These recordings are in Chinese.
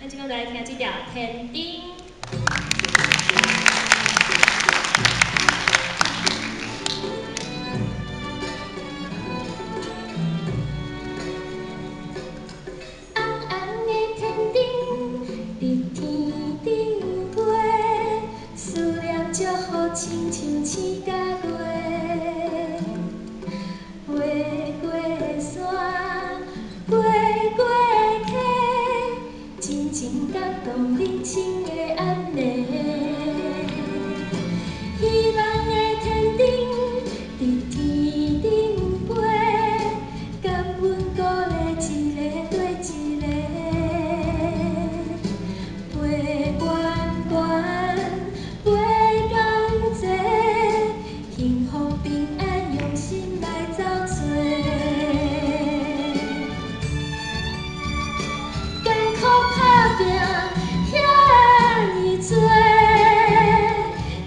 那即摆来听这条《天顶》。亲像星甲月，过过山，过过溪，真情感动人心的安暝。希望的天顶，伫天顶飞，感恩鼓励一个对一个，飞悬悬。 幸福平安，用心来走找。艰苦打拼遐尼多，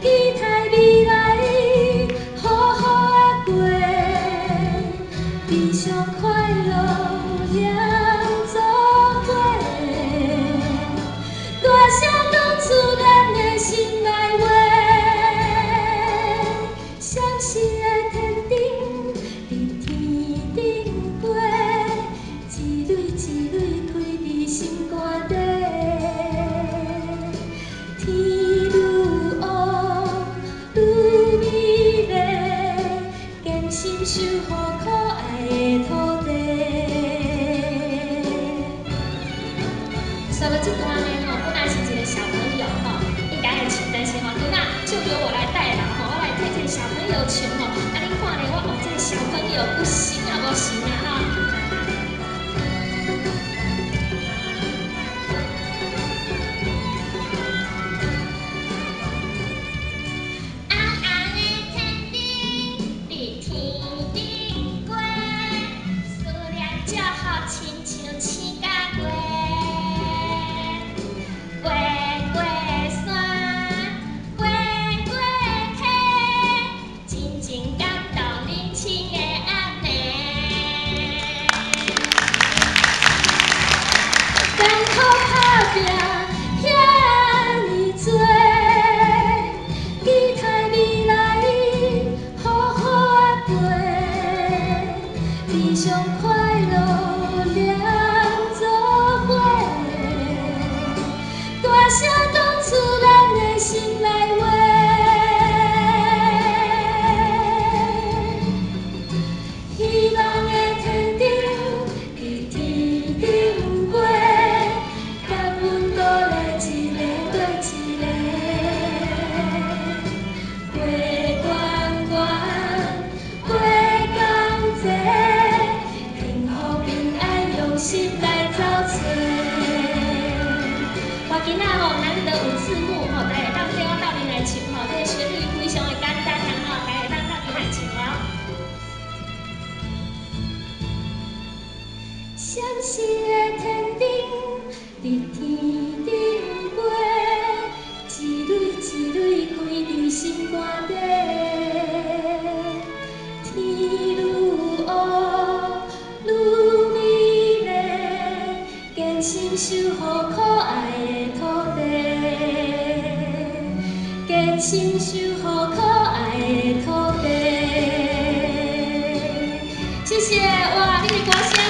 期待未来好好啊过，悲伤快乐两作伙，大声讲出咱的心内话。 相信的天顶，伫天顶飞，一蕊一蕊开伫心肝底。天愈黑愈美丽，坚心守护可爱的土地。说到这段呢，本来是一个小朋友应该会唱，但是囡仔就由我来代劳我来替这个小朋友唱啊，你看咧，我这个小朋友不行啊，不行啊悲伤快乐两作伙，大声讲出咱的心内话。希望的天顶，伫天顶飞，感恩鼓励一个对一个，过关关，过江济。 心来找找，我今仔难得有字幕大家当跟我斗阵来唱这个旋律非常的简单大家当来唱哦。相信的天顶，伫天顶飞，一蕊一蕊开伫心肝底，天愈黑。 心守护可爱的土地，坚心守护可爱的土地。谢谢，哇，你的歌声。